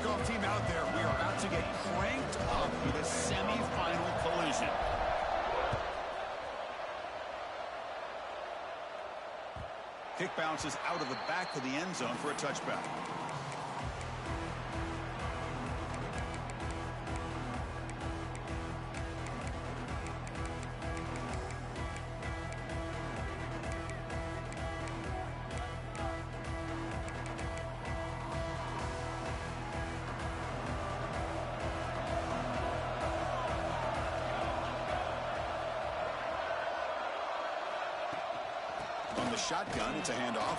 kickoff team out there. We are about to get cranked up with a semifinal collision. Kick bounces out of the back of the end zone for a touchback. On the shotgun, it's a handoff.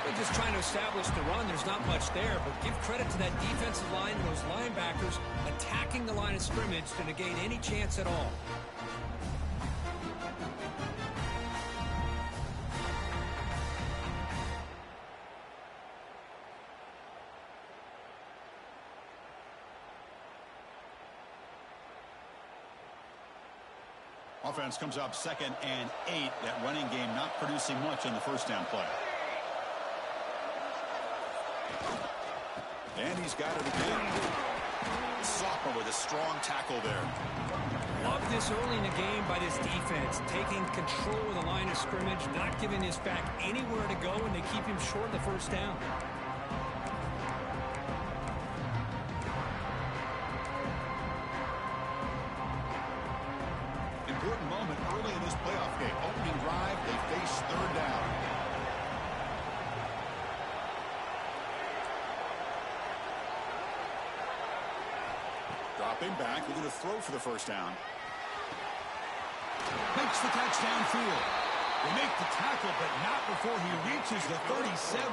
They're just trying to establish the run. There's not much there, but give credit to that defensive line and those linebackers attacking the line of scrimmage to negate any chance at all. Offense comes up 2nd and 8. That running game not producing much on the first down play. And he's got it again. Sophomore with a strong tackle there. Love this early in the game by this defense, taking control of the line of scrimmage, not giving this back anywhere to go, and they keep him short of the first down. Important moment early in this playoff game. Opening drive, they face 3rd down. Dropping back, looking to throw for the first down. Makes the catch downfield. They make the tackle, but not before he reaches the 37.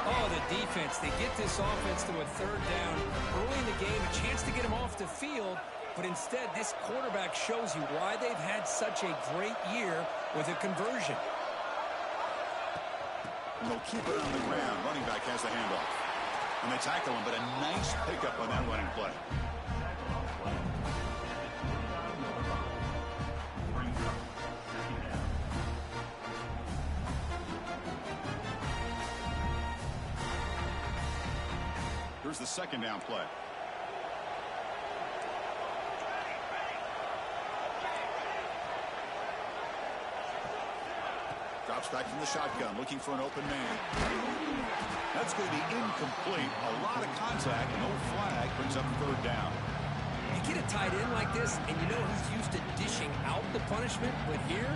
Oh, the defense. They get this offense to a 3rd down early in the game, a chance to get him off the field. But instead, this quarterback shows you why they've had such a great year with a conversion. And they'll keep it on the ground. Running back has the handoff. And they tackle him, but a nice pickup on that running play. Here's the 2nd down play. Drops back from the shotgun, looking for an open man. That's going to be incomplete. A lot of contact, no flag, brings up 3rd down. You get a tight end like this, and you know he's used to dishing out the punishment, but here,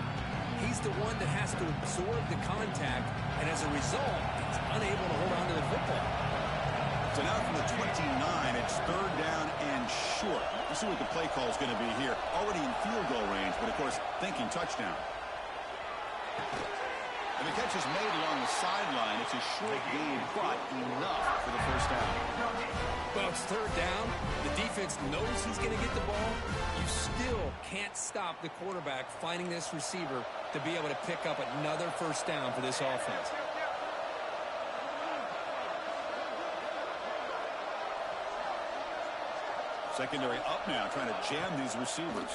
he's the one that has to absorb the contact, and as a result, he's unable to hold on to the football. So now from the 29, it's 3rd down and short. Let's see what the play call is going to be here. Already in field goal range, but of course, thinking touchdown. And the catch is made along the sideline. It's a short game, but enough for the first down. Well, it's 3rd down. The defense knows he's going to get the ball. You still can't stop the quarterback finding this receiver to be able to pick up another first down for this offense. Secondary up now, trying to jam these receivers.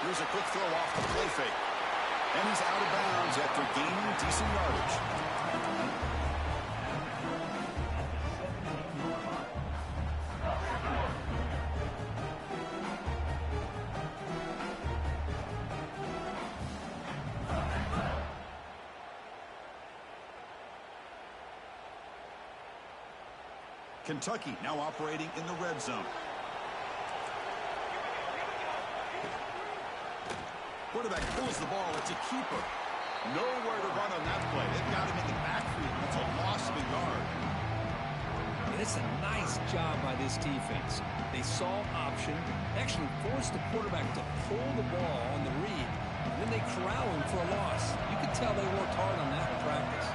Here's a quick throw off the play fake. And he's out of bounds after gaining decent yardage. Kentucky now operating in the red zone. Quarterback pulls the ball. It's a keeper. Nowhere to run on that play. They've got him in the backfield. It's a loss of a yard. And it's a nice job by this defense. They saw option, actually forced the quarterback to pull the ball on the read, and then they corral him for a loss. You can tell they worked hard on that in practice.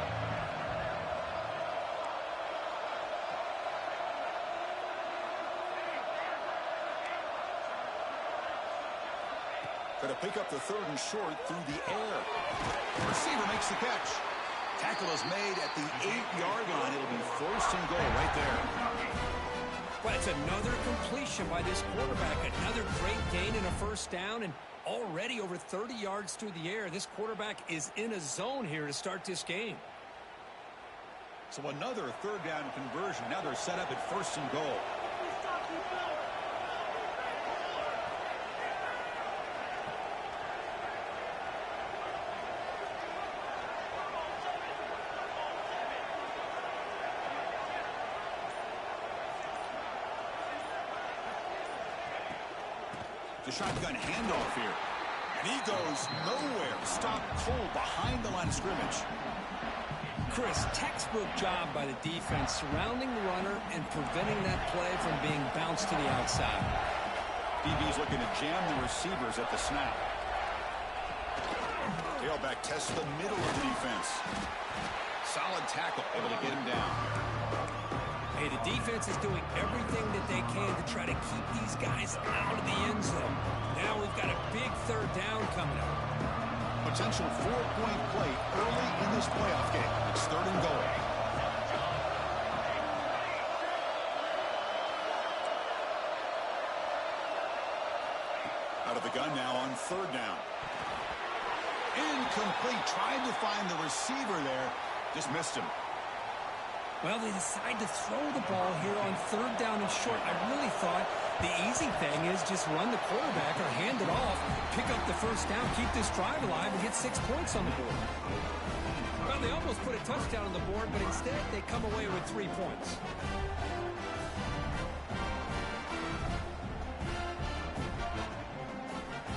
To pick up the 3rd and short through the air. The receiver makes the catch. Tackle is made at the 8-yard line. It'll be 1st and goal right there. Well, it's another completion by this quarterback. Another great gain and a first down, and already over 30 yards through the air. This quarterback is in a zone here to start this game. So another third down conversion. Now they're set up at 1st and goal. The shotgun handoff here. And he goes nowhere. Stop cold behind the line of scrimmage. Chris, textbook job by the defense surrounding the runner and preventing that play from being bounced to the outside. DB's looking to jam the receivers at the snap. Tailback tests the middle of the defense. Solid tackle, able to get him down. Hey, the defense is doing everything that they can to try to keep these guys out of the end zone. Now we've got a big third down coming up. Potential 4-point play early in this playoff game. It's 3rd and goal. Out of the gun now on 3rd down. Incomplete. Tried to find the receiver there. Just missed him. Well, they decide to throw the ball here on 3rd down and short. I really thought the easy thing is just run the quarterback or hand it off, pick up the 1st down, keep this drive alive, and get 6 points on the board. Well, they almost put a touchdown on the board, but instead they come away with 3 points.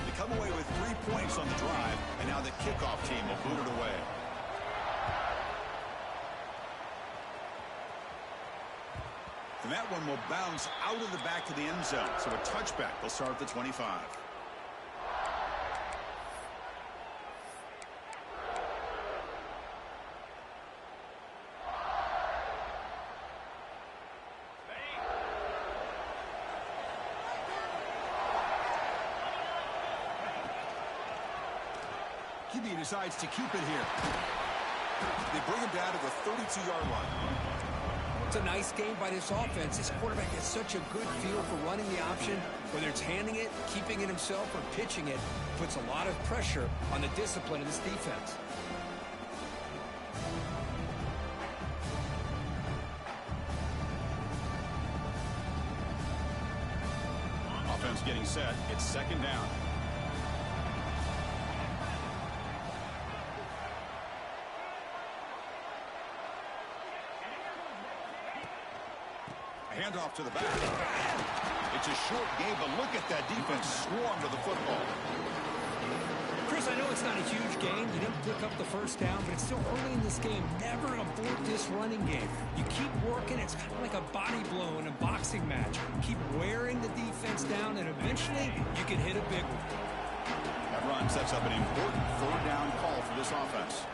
They come away with 3 points on the drive, and now the kickoff team will boot it away. And that one will bounce out of the back of the end zone. So a touchback will start at the 25. QB decides to keep it here. They bring him down to the 32-yard line. It's a nice game by this offense. This quarterback has such a good feel for running the option. Whether it's handing it, keeping it himself, or pitching it, puts a lot of pressure on the discipline of this defense. Offense getting set. It's 2nd down. Handoff to the back. It's a short game, but look at that defense swarm to the football. Chris, I know it's not a huge game. You didn't pick up the 1st down, but it's still early in this game. Never abort this running game. You keep working. It's kind of like a body blow in a boxing match. Keep wearing the defense down, and eventually you can hit a big one. That run sets up an important 3rd down call for this offense.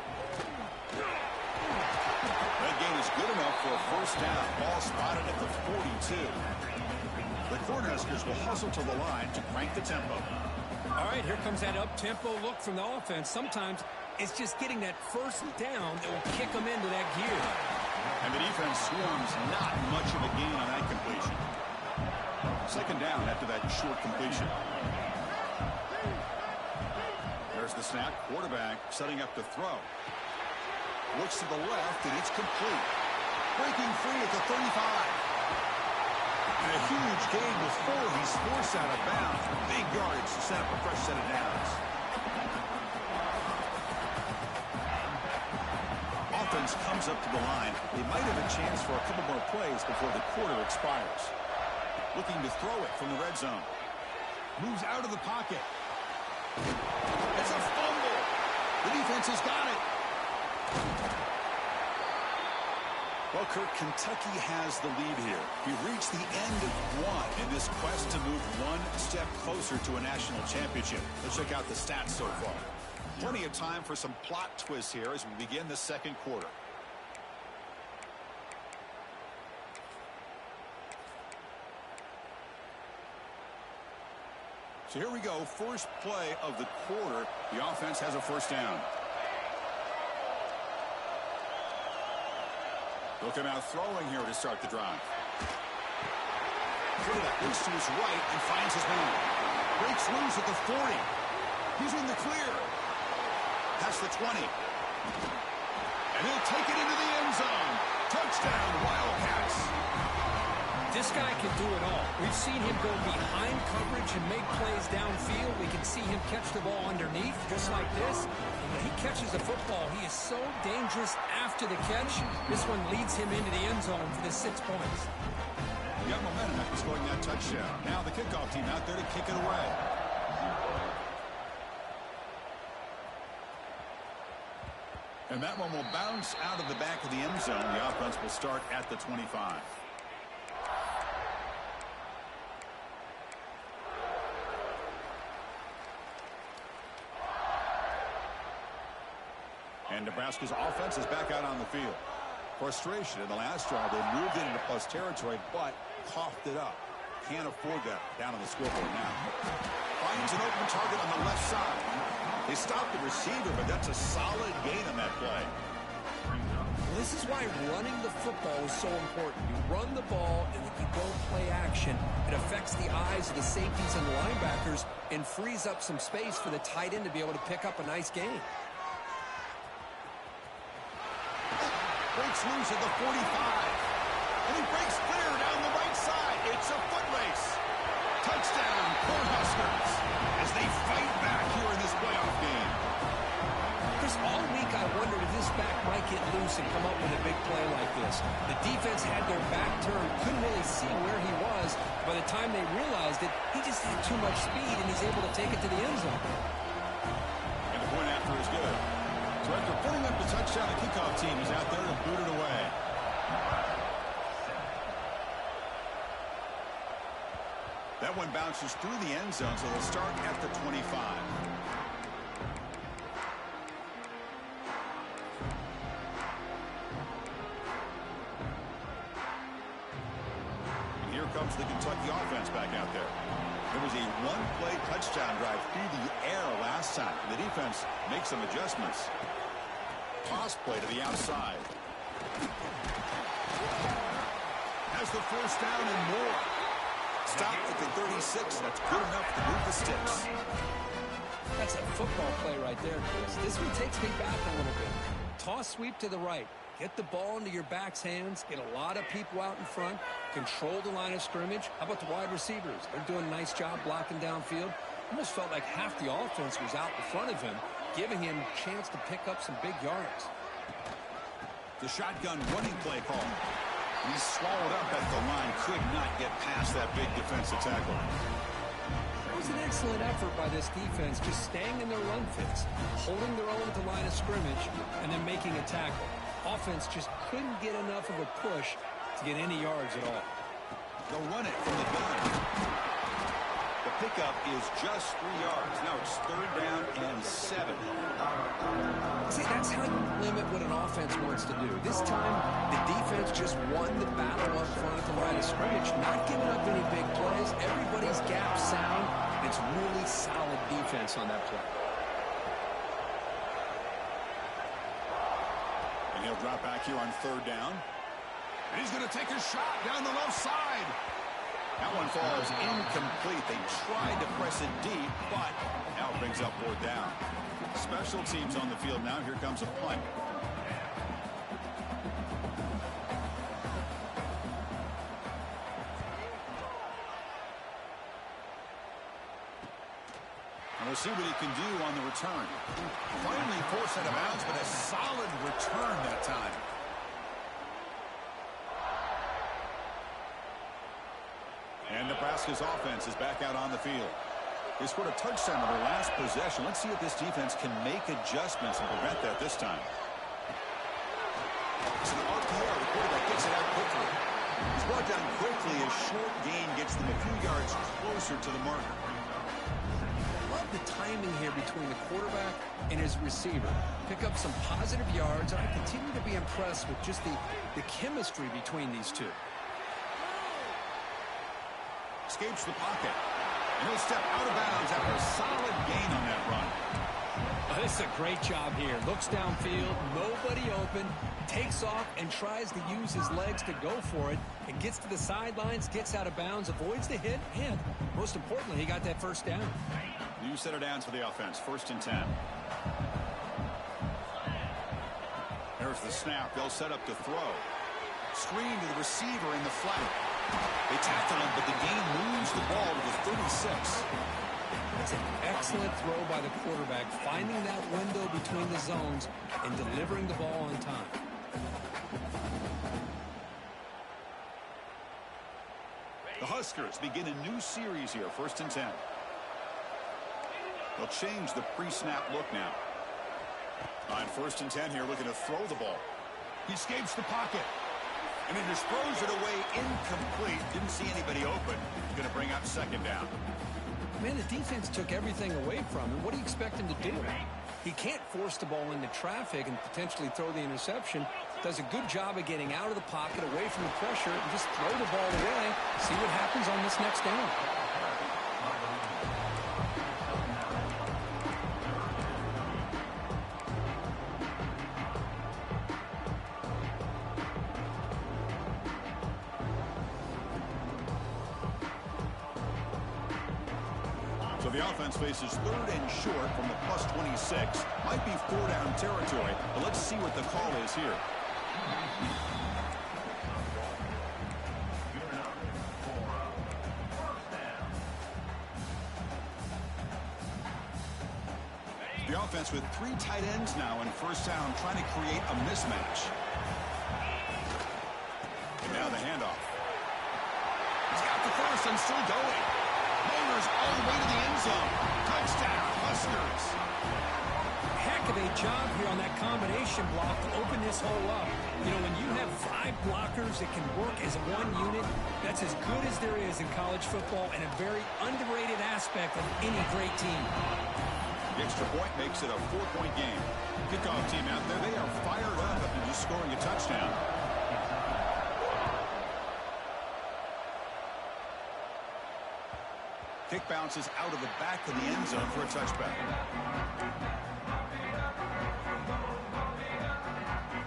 That gain is good enough for a 1st down. Ball spotted at the 42. The Cornhuskers will hustle to the line to crank the tempo. All right, here comes that up-tempo look from the offense. Sometimes it's just getting that 1st down that will kick them into that gear. And the defense swarms not much of a gain on that completion. 2nd down after that short completion. There's the snap. Quarterback setting up to throw. Looks to the left, and it's complete. Breaking free at the 35. And a huge gain before he's forced out of bounds. Big yardage to set up a fresh set of downs. Offense comes up to the line. They might have a chance for a couple more plays before the quarter expires. Looking to throw it from the red zone. Moves out of the pocket. It's a fumble. The defense has got it. Well, Kirk, Kentucky has the lead here. We've reached the end of one in this quest to move one step closer to a national championship. Let's check out the stats so far. Plenty of time for some plot twists here as we begin the 2nd quarter. So here we go. First play of the quarter. The offense has a 1st down. They'll come out throwing here to start the drive. Quarterback looks to his right and finds his man. Breaks loose at the 40. He's in the clear. Past the 20. And he'll take it into the end zone. Touchdown, Wildcats. This guy can do it all. We've seen him go behind coverage and make plays downfield. We can see him catch the ball underneath, just like this. When he catches the football, he is so dangerous after the catch. This one leads him into the end zone for the 6 points. You got momentum after scoring that touchdown. Now the kickoff team out there to kick it away. And that one will bounce out of the back of the end zone. The offense will start at the 25. And Nebraska's offense is back out on the field. Frustration in the last drive. They moved it into plus territory, but coughed it up. Can't afford that down on the scoreboard now. Finds an open target on the left side. They stopped the receiver, but that's a solid gain on that play. This is why running the football is so important. You run the ball, and if you don't play action, it affects the eyes of the safeties and the linebackers and frees up some space for the tight end to be able to pick up a nice gain. Breaks loose at the 45. And he breaks clear down the right side. It's a foot race. Touchdown, Cornhuskers, as they fight back here in this playoff game. Chris, all week I wondered if this back might get loose and come up with a big play like this. The defense had their back turned, couldn't really see where he was. By the time they realized it, he just had too much speed, and he's able to take it to the end zone. And the point after is good. So after putting up the touchdown, the kickoff team is out there to boot it away. That one bounces through the end zone, so they'll start at the 25. And here comes the Kentucky offense back out there. There was a one-play touchdown drive through the air last time. The defense makes some adjustments. Toss play to the outside. Has the first down and more. Stopped at the 36. That's good enough to move the sticks. That's a football play right there, Chris. This one takes me back a little bit. Toss sweep to the right. Get the ball into your back's hands. Get a lot of people out in front. Control the line of scrimmage. How about the wide receivers? They're doing a nice job blocking downfield. Almost felt like half the offense was out in front of him, giving him a chance to pick up some big yards. The shotgun running play call. He's swallowed up at the line. Could not get past that big defensive tackle. It was an excellent effort by this defense, just staying in their run fits, holding their own at the line of scrimmage, and then making a tackle. Offense just couldn't get enough of a push to get any yards at all. They'll run it from the gun. The pickup is just 3 yards. Now it's 3rd down and 7. See, that's how you limit what an offense wants to do. This time, the defense just won the battle up front at the line of scrimmage, not giving up any big plays. Everybody's gap sound. It's really solid defense on that play. And he'll drop back here on 3rd down. And he's going to take a shot down the left side. That one falls incomplete. They tried to press it deep, but now it brings up 4th down. Special teams on the field now. Here comes a punt. And we'll see what he can do on the return. Finally forced out of bounds, but a solid return that time. And Nebraska's offense is back out on the field. They scored a touchdown on their last possession. Let's see if this defense can make adjustments and prevent that this time. It's an RPO. The quarterback gets it out quickly. He's brought down quickly. A short gain gets them a few yards closer to the marker. Love the timing here between the quarterback and his receiver. Pick up some positive yards, and I continue to be impressed with just the chemistry between these two. Escapes the pocket. And he'll step out of bounds after a solid gain on that run. Oh, this is a great job here. Looks downfield, nobody open, takes off and tries to use his legs to go for it. And gets to the sidelines, gets out of bounds, avoids the hit, and most importantly, he got that first down. New set of downs for the offense. 1st and 10. There's the snap. They'll set up to throw. Screen to the receiver in the flat. They tackle him, but the gain moves the ball to the 36. That's an excellent throw by the quarterback, finding that window between the zones and delivering the ball on time. The Huskers begin a new series here, 1st and 10. They'll change the pre-snap look now. On 1st and 10 here, looking to throw the ball. He escapes the pocket. And he just throws it away incomplete. Didn't see anybody open. Going to bring up 2nd down. Man, the defense took everything away from him. What do you expect him to do? He can't force the ball into traffic and potentially throw the interception. Does a good job of getting out of the pocket, away from the pressure, and just throw the ball away. See what happens on this next down. So the offense faces 3rd and short from the plus 26. Might be 4-down territory, but let's see what the call is here. The offense with 3 tight ends now in 1st down, trying to create a mismatch. And now the handoff. He's got the first and still going. Motors all the way to the end zone. Touchdown, Huskers. Heck of a job here on that combination block to open this hole up. You know, when you have 5 blockers that can work as one unit, that's as good as there is in college football and a very underrated aspect of any great team. The extra point makes it a 4-point game. Kickoff team out there, they are fired up after just scoring a touchdown. Kick bounces out of the back of the end zone for a touchback.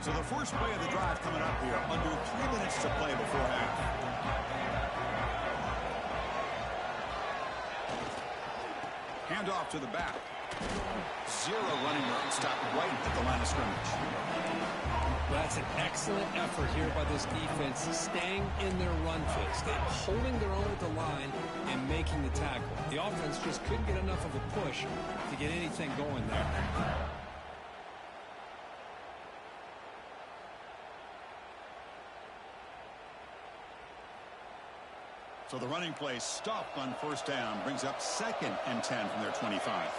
So the first play of the drive coming up here. Under 3 minutes to play before half. Handoff to the back. 0 running room. Stopped right at the line of scrimmage. That's an excellent effort here by this defense, staying in their run fix. They're holding their own at the line and making the tackle. The offense just couldn't get enough of a push to get anything going there. So the running play stopped on 1st down, brings up 2nd and 10 from their 25.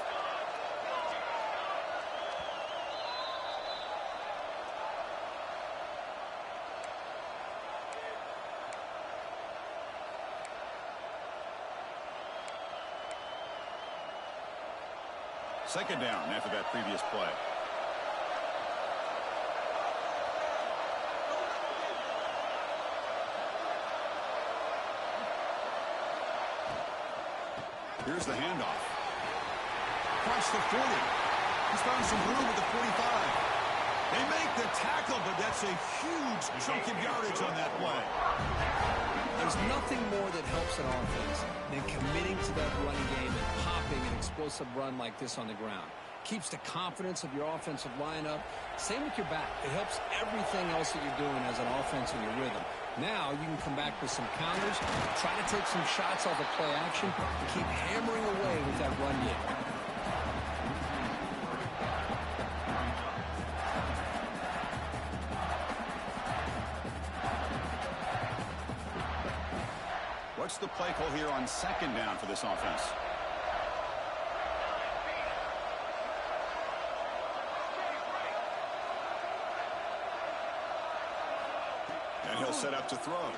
Second down after that previous play. Here's the handoff. Across the 40. He's found some room at the 45. They make the tackle, but that's a huge chunk of yardage on that play. There's nothing more that helps an offense than committing to that running game and popping an explosive run like this on the ground. Keeps the confidence of your offensive lineup. Same with your back. It helps everything else that you're doing as an offense in your rhythm. Now you can come back with some counters, try to take some shots off of play action, and keep hammering away with that run game. What's the play call here on 2nd down for this offense? And he'll set up to throw.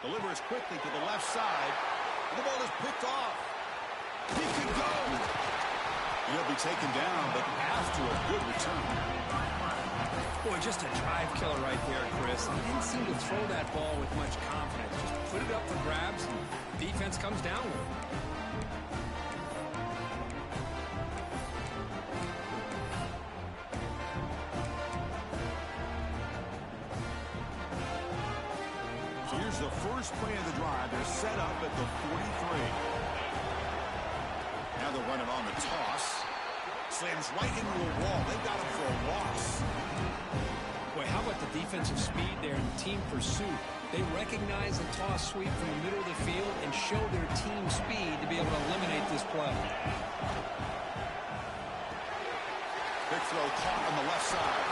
Delivers quickly to the left side. And the ball is picked off. He could go. And he'll be taken down, but after a good return. Boy, just a drive killer right there, Chris. He didn't seem to throw that ball with much confidence. Just put it up for grabs, and defense comes down with it. So here's the first play of the drive. They're set up at the 43. Now they'll run it on the toss. Slams right into a wall. They got him for a loss. Boy, how about the defensive speed there and team pursuit? They recognize the toss sweep from the middle of the field and show their team speed to be able to eliminate this play. Big throw caught on the left side.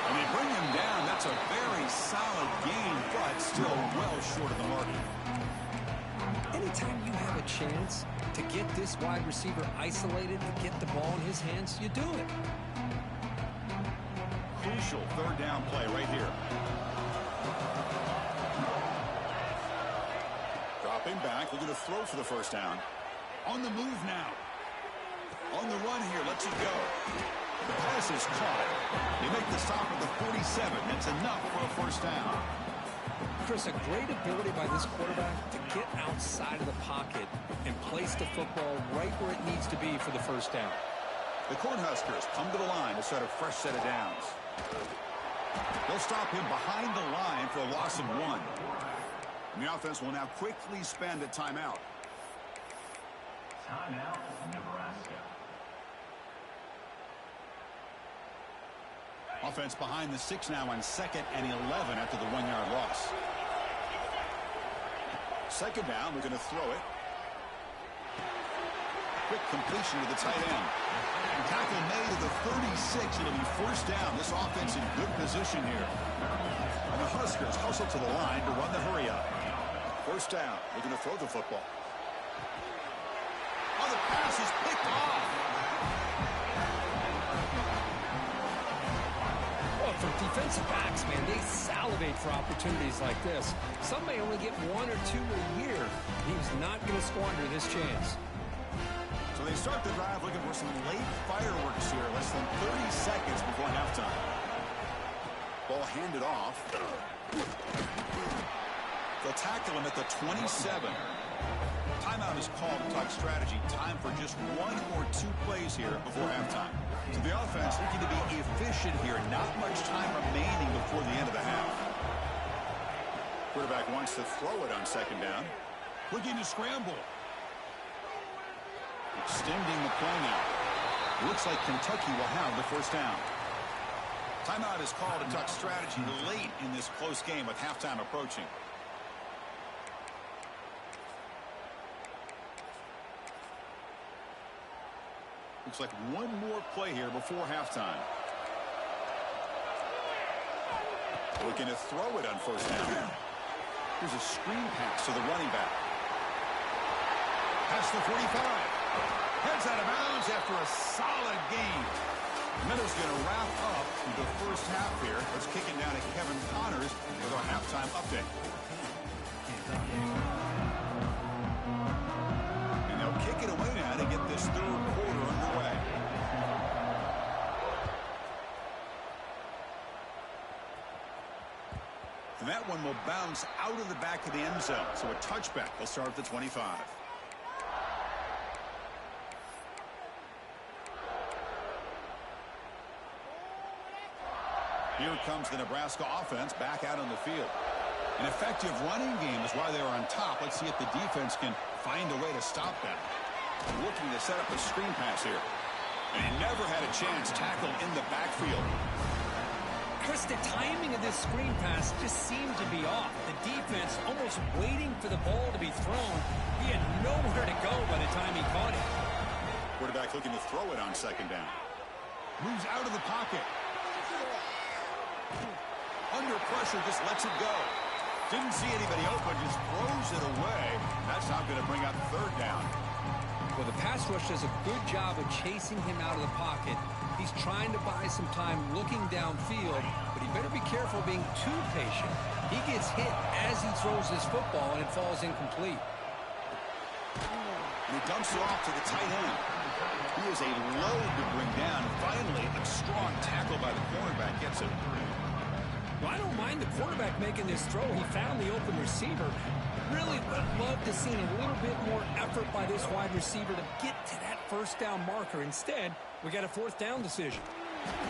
And they bring him down. That's a very solid gain, but still well short of the mark. Anytime you have a chance to get this wide receiver isolated, to get the ball in his hands, you do it. Crucial third down play right here. Dropping back, looking to throw for the first down. On the move now. On the run here, lets it go. The pass is caught. They make the stop at the 47. That's enough for a first down. Chris, a great ability by this quarterback to get outside of the pocket and place the football right where it needs to be for the first down. The Cornhuskers come to the line to set a fresh set of downs. They'll stop him behind the line for a loss of 1. And the offense will now quickly spend a timeout. Timeout, Nebraska. Offense behind the 6 now on 2nd and 11 after the 1-yard loss. Second down, we're going to throw it. Quick completion to the tight end. Tackle made at the 36. It'll be first down. This offense in good position here. And the Huskers hustle to the line to run the hurry up. First down. They're going to throw the football. Oh, the pass is picked off. Well, for defensive backs, man, they salivate for opportunities like this. Some may only get 1 or 2 a year. He's not going to squander this chance. So they start the drive looking for some late fireworks here. Less than 30 seconds before halftime. Ball handed off. They'll tackle him at the 27. Timeout is called to talk strategy. Time for just 1 or 2 plays here before halftime. So the offense looking to be efficient here. Not much time remaining before the end of the half. Quarterback wants to throw it on second down. Looking to scramble. Extending the play now. Looks like Kentucky will have the first down. Timeout is called to talk strategy late in this close game with halftime approaching. Looks like 1 more play here before halftime. Looking to throw it on first down. Here's a screen pass to the running back. Past the 45. Heads out of bounds after a solid game. Meadows going to wrap up the first half here. Let's kick it down to Kevin Connors with our halftime update. And they'll kick it away now to get this third quarter underway. And that one will bounce out of the back of the end zone. So a touchback. They'll start at the 25. Here comes the Nebraska offense back out on the field. An effective running game is why they're on top. Let's see if the defense can find a way to stop that. Looking to set up a screen pass here. And he never had a chance tackled in the backfield. Chris, the timing of this screen pass just seemed to be off. The defense almost waiting for the ball to be thrown. He had nowhere to go by the time he caught it. Quarterback looking to throw it on second down. Moves out of the pocket. Under pressure, just lets it go. Didn't see anybody open, just throws it away. That's not going to bring up third down. Well, the pass rush does a good job of chasing him out of the pocket. He's trying to buy some time looking downfield, but he better be careful being too patient. He gets hit as he throws his football, and it falls incomplete. And he dumps it off to the tight end. He is a load to bring down. Finally, a strong tackle by the cornerback gets it. Well, I don't mind the quarterback making this throw. He found the open receiver. Really would have loved to see a little bit more effort by this wide receiver to get to that first down marker. Instead, we got a fourth down decision.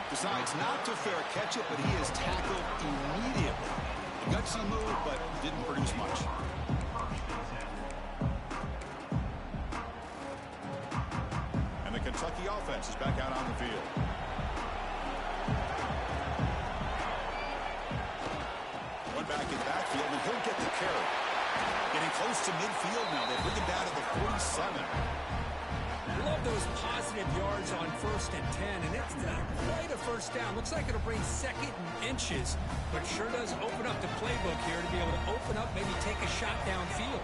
Decides not to fair catch it, but he is tackled immediately. A gutsy move, but didn't produce much. And the Kentucky offense is back out on the field. he'll get the carry. Getting close to midfield now. They bring him down to the 47. I love those positive yards on 1st and 10, and it's not quite a first down. Looks like it'll bring 2nd and inches, but sure does open up the playbook here to be able to open up, maybe take a shot downfield.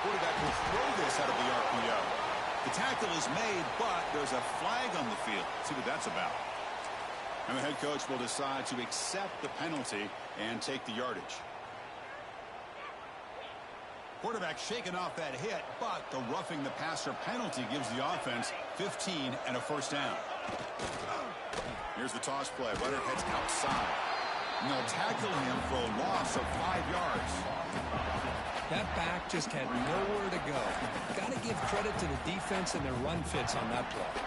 Quarterback will throw this out of the RPO. The tackle is made, but there's a flag on the field. Let's see what that's about. And the head coach will decide to accept the penalty and take the yardage. Quarterback shaking off that hit, but the roughing the passer penalty gives the offense 15 and a first down. Here's the toss play. Runner heads outside. And they'll tackle him for a loss of 5 yards. That back just had nowhere to go. Got to give credit to the defense and their run fits on that play.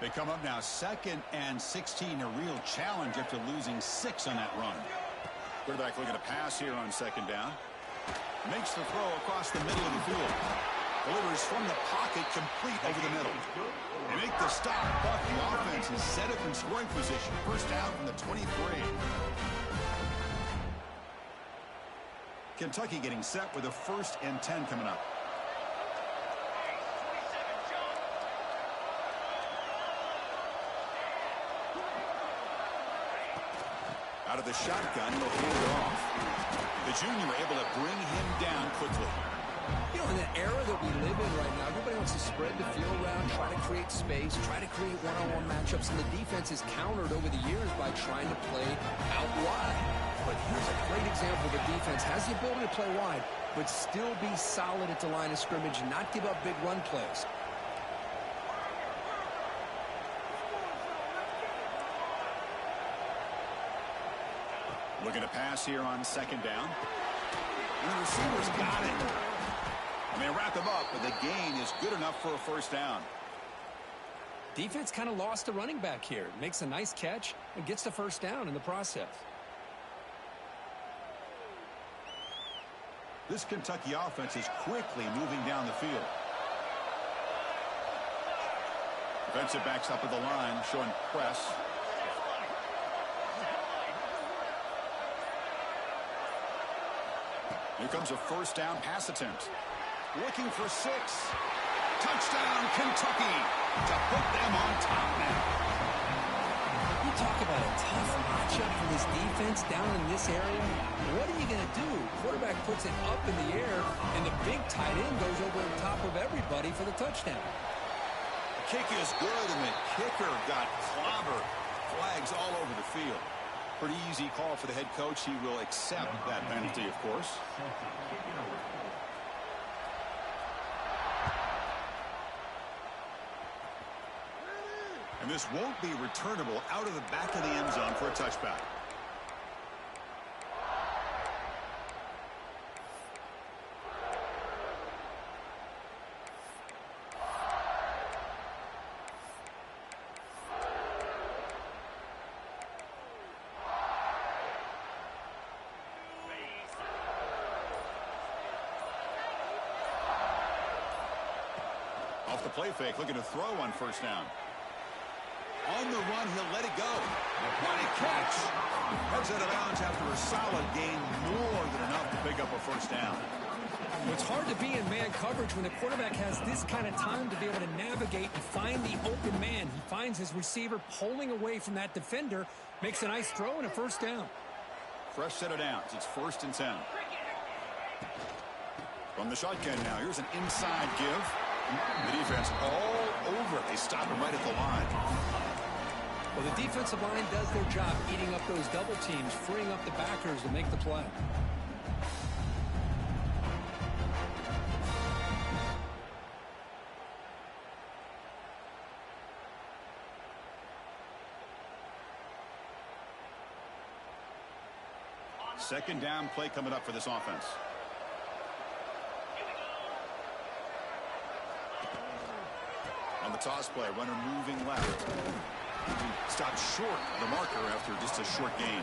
They come up now 2nd and 16, a real challenge after losing 6 on that run. Quarterback looking to pass here on 2nd down. Makes the throw across the middle of the field. Delivers from the pocket, complete over the middle. They make the stop, but the offense is set up in scoring position. First down from the 23. Kentucky getting set with a 1st and 10 coming up. Out of the shotgun, he'll hand it off. The junior able to bring him down quickly. You know, in the era that we live in right now, everybody wants to spread the field around, try to create space, try to create one-on-one matchups, and the defense is countered over the years by trying to play out wide. But here's a great example. The defense has the ability to play wide, but still be solid at the line of scrimmage and not give up big run plays. Looking to pass here on 2nd down. And the receiver's got it. And they wrap him up, but the gain is good enough for a first down. Defense kind of lost a running back here. Makes a nice catch and gets the first down in the process. This Kentucky offense is quickly moving down the field. Defensive backs up at the line, showing press. Here comes a first down pass attempt. Looking for 6. Touchdown, Kentucky, to put them on top now. You talk about a tough matchup for this defense down in this area. What are you going to do? Quarterback puts it up in the air, and the big tight end goes over the top of everybody for the touchdown. The kick is good, and the kicker got clobbered. Flags all over the field. Pretty easy call for the head coach. He will accept that penalty, of course. And this won't be returnable out of the back of the end zone for a touchback. Off the play fake, looking to throw on first down. On the run, he'll let it go. What a catch! Heads out of bounds after a solid gain, more than enough to pick up a first down. It's hard to be in man coverage when the quarterback has this kind of time to be able to navigate and find the open man. He finds his receiver pulling away from that defender, makes a nice throw and a first down. Fresh set of downs. It's 1st and 10. From the shotgun now, here's an inside give. The defense all over it. They stop him right at the line. Well, the defensive line does their job eating up those double teams, freeing up the backers to make the play. Second down play coming up for this offense. On the toss play, runner moving left. Stopped short of the marker after just a short gain.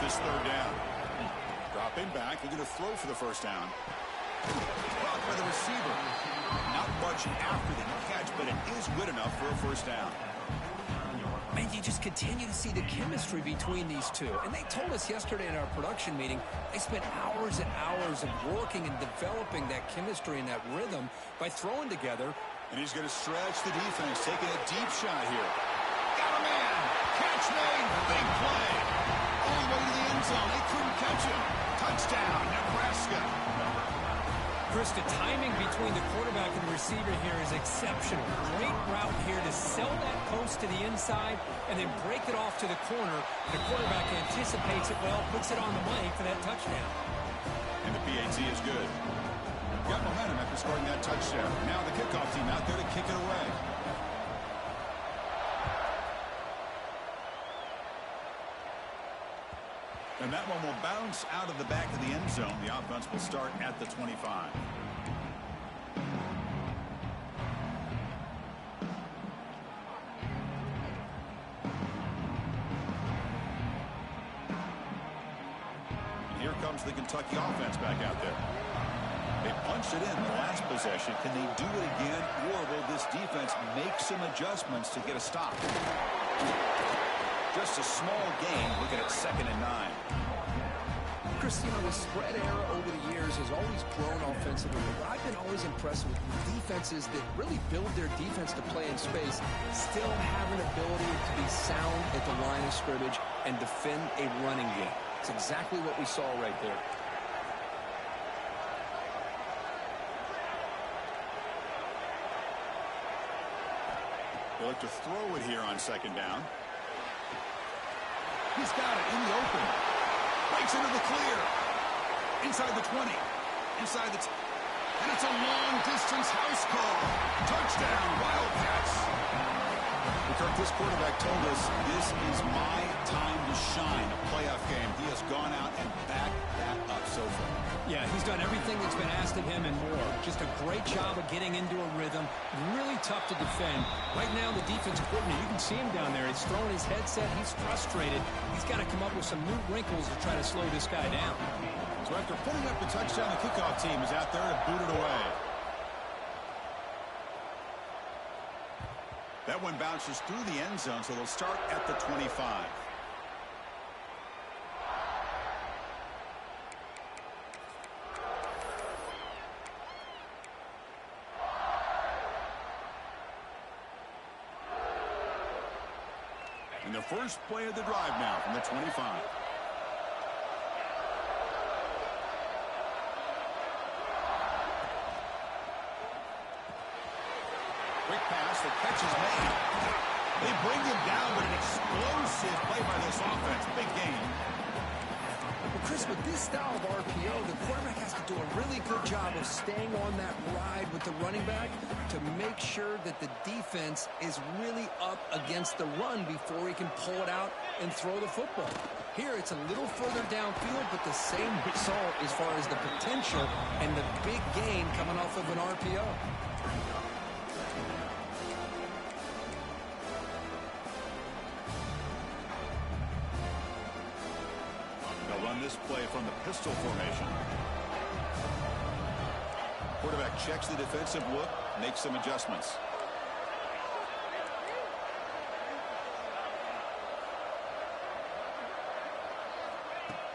this third down. Drop in back. They're going to throw for the first down. Blocked by the receiver. Not much after the catch, but it is good enough for a first down. Man, you just continue to see the chemistry between these two. And they told us yesterday in our production meeting, they spent hours and hours of working and developing that chemistry and that rhythm by throwing together. And he's going to stretch the defense, taking a deep shot here. Got a man. Catch made. Big play. All the way to the end zone. They couldn't catch him. Touchdown, Nebraska. Chris, the timing between the quarterback and the receiver here is exceptional. Great route here to sell that post to the inside and then break it off to the corner. The quarterback anticipates it well, puts it on the money for that touchdown. And the PAT is good. Got momentum after scoring that touchdown. Now the kickoff team out there to kick it away. And that one will bounce out of the back of the end zone. The offense will start at the 25. And here comes the Kentucky offense back out there. They punched it in the last possession. Can they do it again, or will this defense make some adjustments to get a stop? Just a small gain. Looking at 2nd and 9. Chris, you know, the spread era over the years has always grown offensively. But I've been always impressed with defenses that really build their defense to play in space, still have an ability to be sound at the line of scrimmage and defend a running game. It's exactly what we saw right there. They look to throw it here on 2nd down. He's got it in the open. Breaks into the clear. Inside the 20. Inside the... And it's a long-distance house call. Touchdown, Wildcats. Kirk, this quarterback told us this is my time to shine. A playoff game. He has gone out and backed that up so far. Yeah, he's done everything that's been asked of him and more. Just a great job of getting into a rhythm. Really tough to defend. Right now, the defensive coordinator, you can see him down there. He's throwing his headset. He's frustrated. He's got to come up with some new wrinkles to try to slow this guy down. So after putting up the touchdown, the kickoff team is out there to boot it away. That one bounces through the end zone, so they'll start at the 25. And the first play of the drive now from the 25. Quick pass, the catch is made. They bring him down, but an explosive play by this offense. Big game. Well, Chris, with this style of RPO, the quarterback has to do a really good job of staying on that ride with the running back to make sure that the defense is really up against the run before he can pull it out and throw the football. Here, it's a little further downfield, but the same result as far as the potential and the big gain coming off of an RPO. This play from the pistol formation. Quarterback checks the defensive look, makes some adjustments.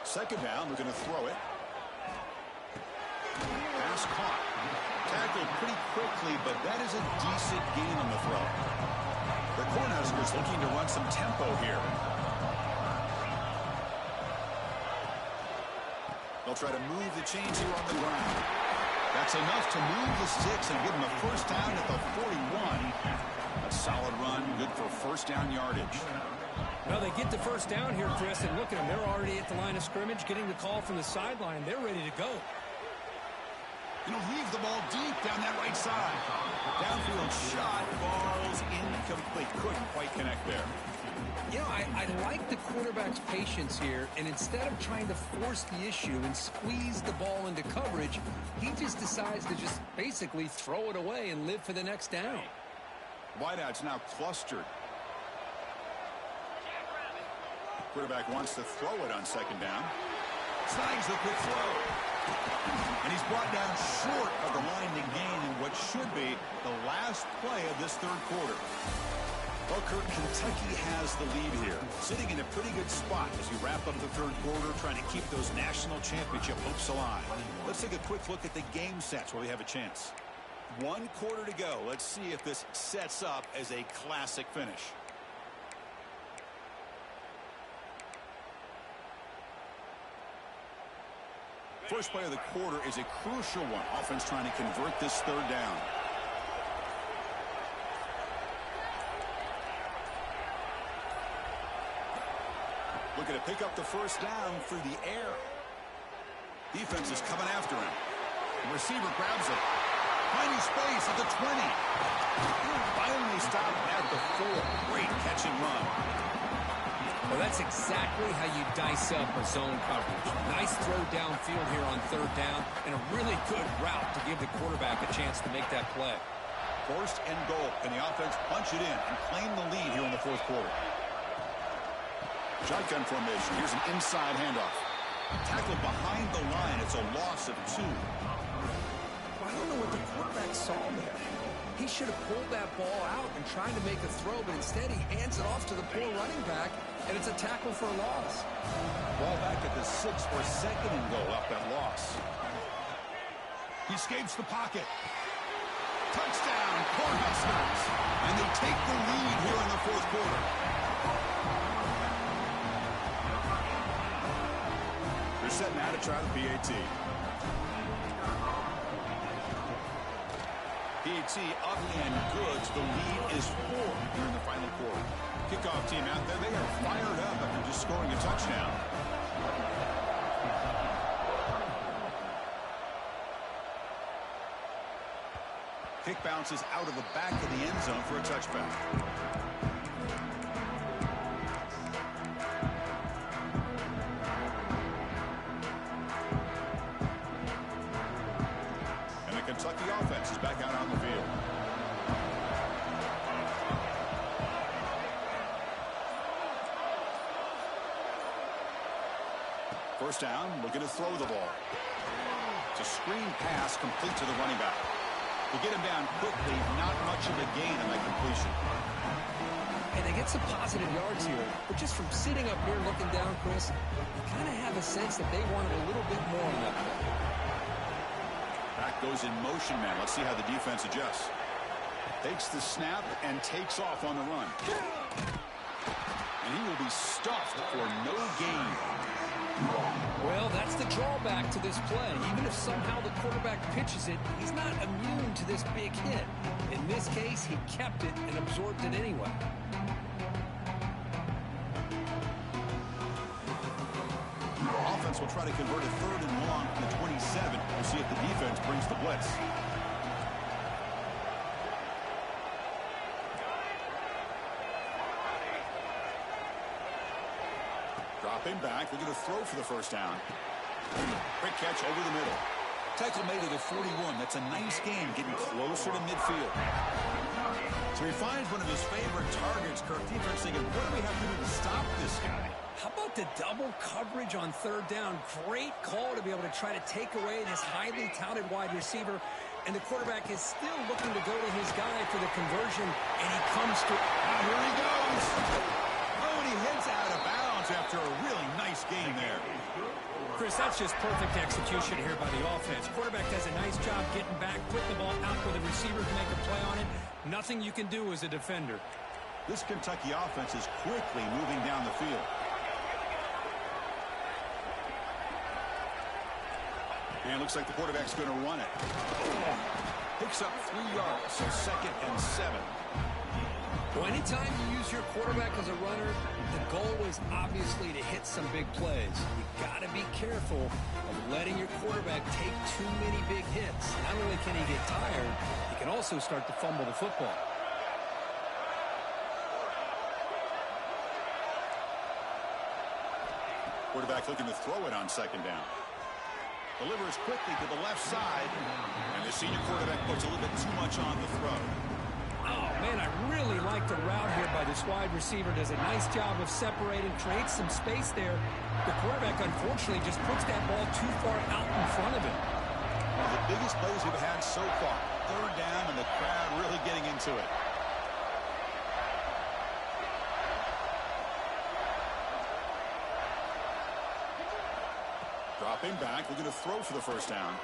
Second down, we're going to throw it. Pass caught. Tackled pretty quickly, but that is a decent gain on the throw. The Cornhuskers looking to run some tempo here. They'll try to move the chains here on the ground. That's enough to move the sticks and give them a first down at the 41. A solid run, good for first down yardage. Well, they get the first down here, Chris, and look at them. They're already at the line of scrimmage, getting the call from the sideline. They're ready to go. You know, leave the ball deep down that right side. Downfield shot, ball's incomplete. Couldn't quite connect there. You know, I like the quarterback's patience here, and instead of trying to force the issue and squeeze the ball into coverage, he just decides to just basically throw it away and live for the next down. Wideout's now clustered. Quarterback wants to throw it on second down. Snags the quick throw. And he's brought down short of the line to gain in what should be the last play of this third quarter. Well, Kurt, Kentucky has the lead here, sitting in a pretty good spot as you wrap up the third quarter, trying to keep those national championship hopes alive. Let's take a quick look at the game sets where we have a chance. 1 quarter to go. Let's see if this sets up as a classic finish. First play of the quarter is a crucial one. Offense trying to convert this third down. Looking to pick up the first down through the air. Defense is coming after him. The receiver grabs it. Finding space at the 20. Finally stopped at the 4. Great catch and run. Well, that's exactly how you dice up a zone coverage. Nice throw downfield here on third down, and a really good route to give the quarterback a chance to make that play. First and goal. Can the offense punch it in and claim the lead here in the fourth quarter? Shotgun formation. Here's an inside handoff. Tackled behind the line. It's a loss of 2. Well, I don't know what the quarterback saw there. He should have pulled that ball out and tried to make a throw, but instead he hands it off to the poor running back, and it's a tackle for a loss. Ball back at the 6 for second and goal up that loss. He escapes the pocket. Touchdown, Cornhuskers. And they take the lead here in the fourth quarter. They're setting out to try the PAT. PAT up and good. The lead is 4 here in the final quarter. Kickoff team out there. They are fired up after just scoring a touchdown. Kick bounces out of the back of the end zone for a touchback. And the Kentucky offense is back out on the field. First down, looking to throw the ball. It's a screen pass complete to the running back. To get him down quickly, not much of a gain on that completion. And they get some positive yards here, but just from sitting up here looking down, Chris, you kind of have a sense that they wanted a little bit more on that play. Back goes in motion man. Let's see how the defense adjusts. Takes the snap and takes off on the run. And he will be stuffed for no gain. Well, that's the drawback to this play. Even if somehow the quarterback pitches it, he's not immune to this big hit. In this case, he kept it and absorbed it anyway. Offense will try to convert a third and long from the 27. We'll see if the defense brings the blitz. Dropping back, looking to throw for the first down. Quick catch over the middle. Tackle made at the 41. That's a nice game, getting closer to midfield. So he finds one of his favorite targets. Kirk defense thinking, what do we have to do to stop this guy? How about the double coverage on third down? Great call to be able to try to take away this highly touted wide receiver. And the quarterback is still looking to go to his guy for the conversion. And he comes to... Here he goes. Oh, and he heads out of bounds after a really nice game there. Chris, that's just perfect execution here by the offense. Quarterback does a nice job getting back, putting the ball out where the receiver can make a play on it. Nothing you can do as a defender. This Kentucky offense is quickly moving down the field. And looks like the quarterback's going to run it. Picks up 3 yards, so 2nd and 7. Well, anytime you use your quarterback as a runner, the goal is obviously to hit some big plays. You got to be careful of letting your quarterback take too many big hits. Not only can he get tired, he can also start to fumble the football. Quarterback looking to throw it on second down. Delivers quickly to the left side. And the senior quarterback puts a little bit too much on the throw. Oh, man, I really like like the route here by this wide receiver. Does a nice job of separating, creates some space there. The quarterback, unfortunately, just puts that ball too far out in front of him. One of the biggest plays we've had so far. Third down, and the crowd really getting into it. Dropping back, looking to throw for the first down.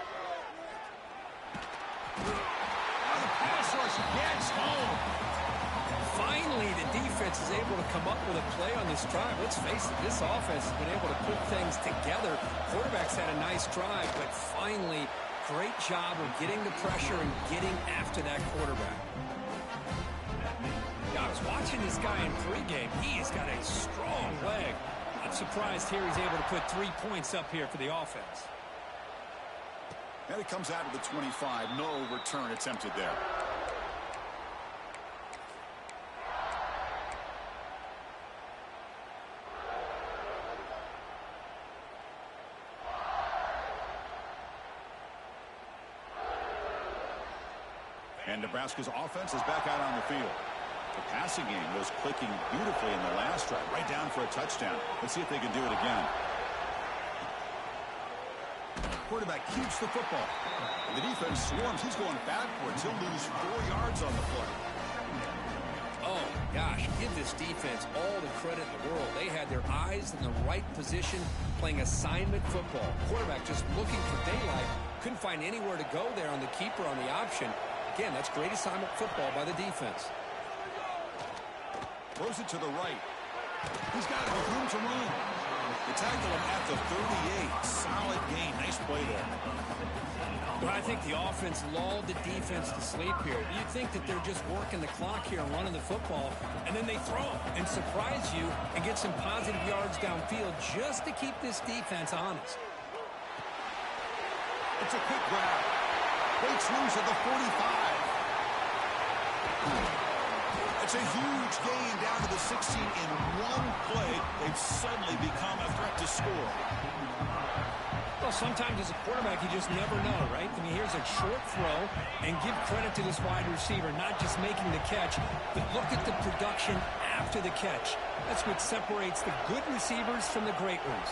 The pass rush gets home. Finally, the defense is able to come up with a play on this drive. Let's face it, this offense has been able to put things together. Quarterback's had a nice drive, but finally, great job of getting the pressure and getting after that quarterback. Yeah, I was watching this guy in pregame. He has got a strong leg. I'm surprised here he's able to put 3 points up here for the offense. And it comes out of the 25. No return attempted there. And Nebraska's offense is back out on the field. The passing game was clicking beautifully in the last drive, right down for a touchdown. Let's see if they can do it again. Quarterback keeps the football. The defense swarms. He's going backwards. He'll lose 4 yards on the play. Oh, gosh, give this defense all the credit in the world. They had their eyes in the right position, playing assignment football. Quarterback just looking for daylight. Couldn't find anywhere to go there on the keeper on the option. Again, that's great assignment football by the defense. Throws it to the right. He's got it with room to run. They tackle him at the 38. Solid gain. Nice play there. But I think the offense lulled the defense to sleep here. You'd think that they're just working the clock here and running the football, and then they throw and surprise you and get some positive yards downfield just to keep this defense honest. It's a quick grab. Breaks loose at the 45. It's a huge gain down to the 16 in one play. They've suddenly become a threat to score. Well, sometimes as a quarterback, you just never know, right? I mean, here's a short throw, and give credit to this wide receiver, not just making the catch, but look at the production after the catch. That's what separates the good receivers from the great ones.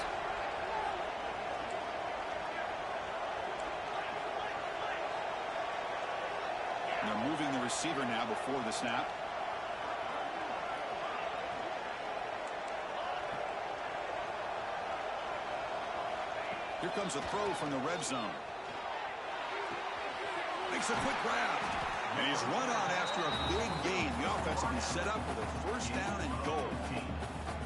They're moving the receiver now before the snap. Here comes a throw from the red zone. Makes a quick grab. And he's run out after a big gain. The offense will be set up with a first down and goal.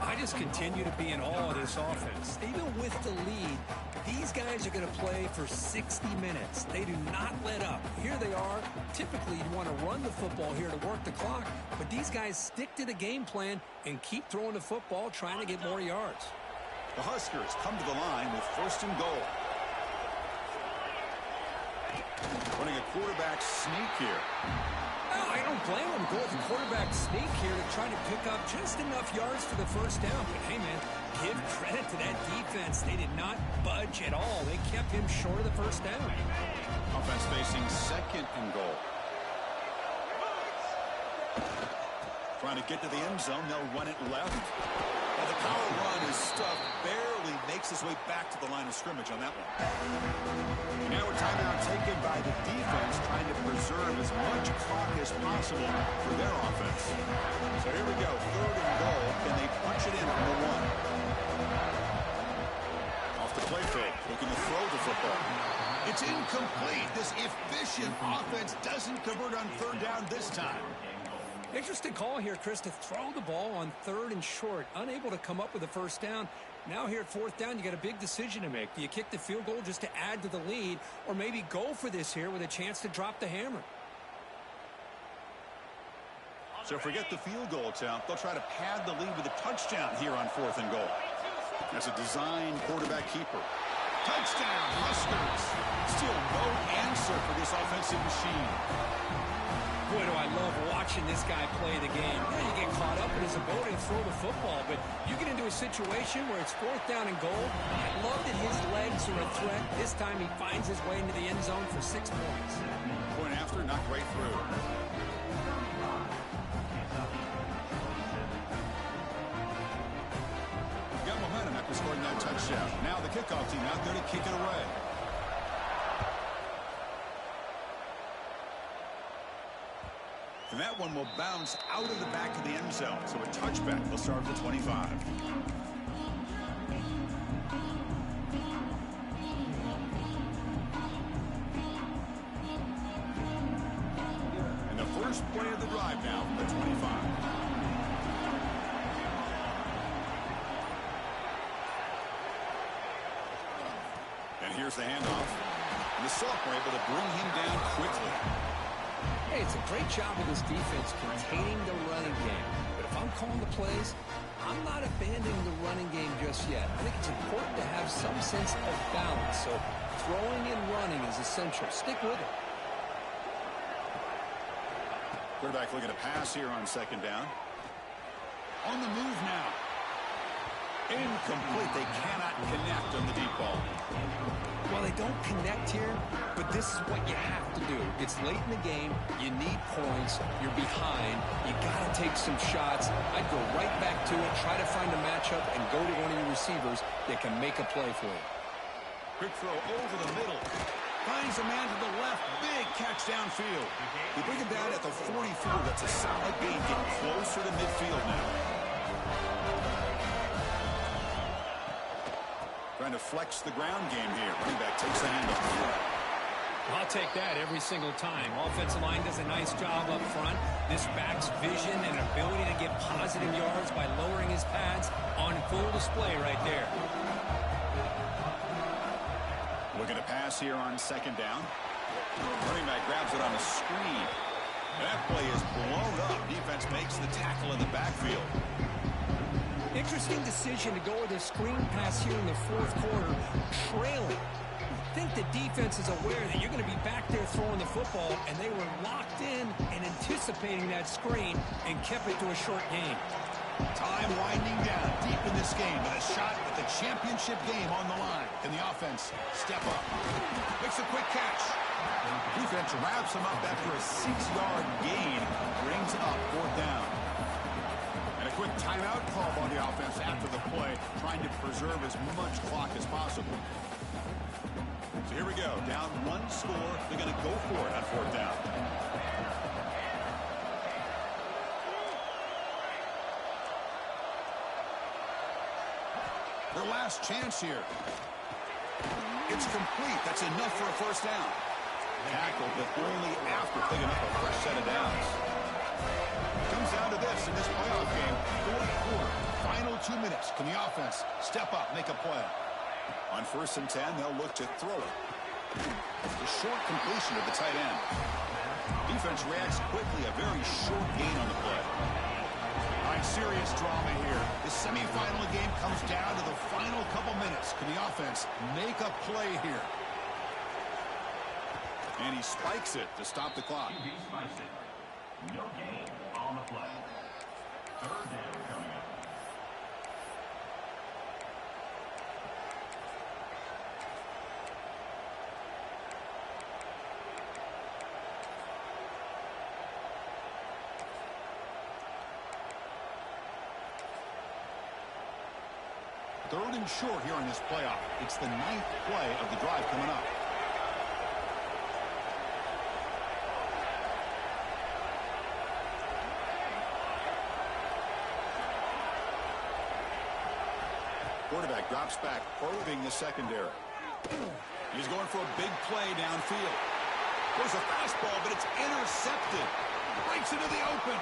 I just continue to be in awe of this offense. Even with the lead, these guys are going to play for 60 minutes. They do not let up. Here they are. Typically, you want to run the football here to work the clock, but these guys stick to the game plan and keep throwing the football, trying to get more yards. The Huskers come to the line with first and goal. Running a quarterback sneak here. Well, I don't blame them. Go with the quarterback sneak here to try to pick up just enough yards for the first down. But, hey, man, give credit to that defense. They did not budge at all. They kept him short of the first down. Offense facing second and goal. Trying to get to the end zone. They'll run it left. And the power run is stuffed. Barely makes his way back to the line of scrimmage on that one. Now a timeout taken by the defense, trying to preserve as much clock as possible for their offense. So here we go. Third and goal. Can they punch it in from the one? Off the play fake. Looking to throw the football. It's incomplete. This efficient offense doesn't convert on third down this time. Interesting call here, Chris, to throw the ball on third and short. Unable to come up with a first down. Now here at fourth down, you got a big decision to make. Do you kick the field goal just to add to the lead, or maybe go for this here with a chance to drop the hammer? So forget the field goal attempt. They'll try to pad the lead with a touchdown here on fourth and goal. That's a design quarterback keeper. Touchdown, Huskers. Still no answer for this offensive machine. Boy, do I love watching this guy play the game. Yeah, you get caught up in his ability to throw the football, but you get into a situation where it's fourth down and goal. I love that his legs are a threat. This time he finds his way into the end zone for 6 points. Point after, knocked right through. touchdown. Now the kickoff team out there to kick it away. And that one will bounce out of the back of the end zone. So a touchback will start at the 25. And the first play of the drive now from the 25. And here's the handoff. And the sophomore able to bring him down quickly. Hey, it's a great job of this defense containing the running game. But if I'm calling the plays, I'm not abandoning the running game just yet. I think it's important to have some sense of balance. So throwing and running is essential. Stick with it. Quarterback looking to pass here on second down. On the move now. Incomplete. They cannot connect on the deep ball. Well, they don't connect here, but this is what you have to do. It's late in the game. You need points. You're behind. You got to take some shots. I'd go right back to it, try to find a matchup, and go to one of your receivers that can make a play for you. Quick throw over the middle. Finds a man to the left. Big catch downfield. You bring him down at the 44. That's a solid gain. Getting closer to midfield now. Trying to flex the ground game here. Running back takes the handoff. I'll take that every single time. Offensive line does a nice job up front. This back's vision and ability to get positive yards by lowering his pads on full display right there. Looking to pass here on second down. Running back grabs it on a screen. That play is blown up. Defense makes the tackle in the backfield. Interesting decision to go with a screen pass here in the fourth quarter, trailing. I think the defense is aware that you're going to be back there throwing the football, and they were locked in and anticipating that screen and kept it to a short game. Time winding down deep in this game, and a shot at the championship game on the line. Can the offense step up? Makes a quick catch. Defense wraps him up after a 6-yard gain. Brings up fourth down. And a quick timeout call on the offense after the play, trying to preserve as much clock as possible. So here we go. Down one score. They're going to go for it on fourth down. Their last chance here. It's complete. That's enough for a first down. Tackled, but only after picking up a fresh set of downs. Comes down to this in this playoff game. Fourth quarter. Final 2 minutes. Can the offense step up, make a play? On 1st and 10, they'll look to throw it. The short completion of the tight end. Defense reacts quickly. A very short gain on the play. All right, serious drama here. The semifinal game comes down to the final couple minutes. Can the offense make a play here? And he spikes it to stop the clock. He spikes it. No gain on the play. Third down coming up. Third and short here in this playoff. It's the 9th play of the drive coming up. Quarterback drops back, probing the secondary. He's going for a big play downfield. There's a fastball, but it's intercepted. Breaks into the open.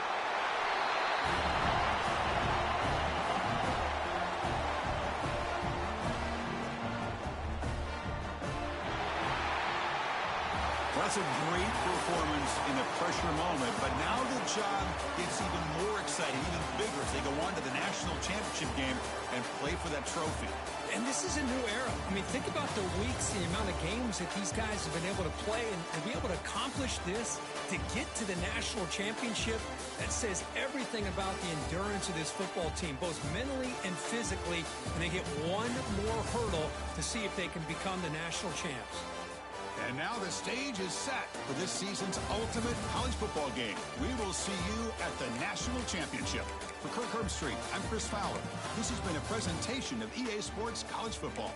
That's a great performance in a pressure moment, but now the job gets even more exciting, even bigger as they go on to the national championship game and play for that trophy. And this is a new era. I mean, think about the weeks, the amount of games that these guys have been able to play and be able to accomplish this, to get to the national championship. That says everything about the endurance of this football team, both mentally and physically, and they get one more hurdle to see if they can become the national champs. And now the stage is set for this season's ultimate college football game. We will see you at the National Championship. For Kirk Herbstreit, I'm Chris Fowler. This has been a presentation of EA Sports College Football.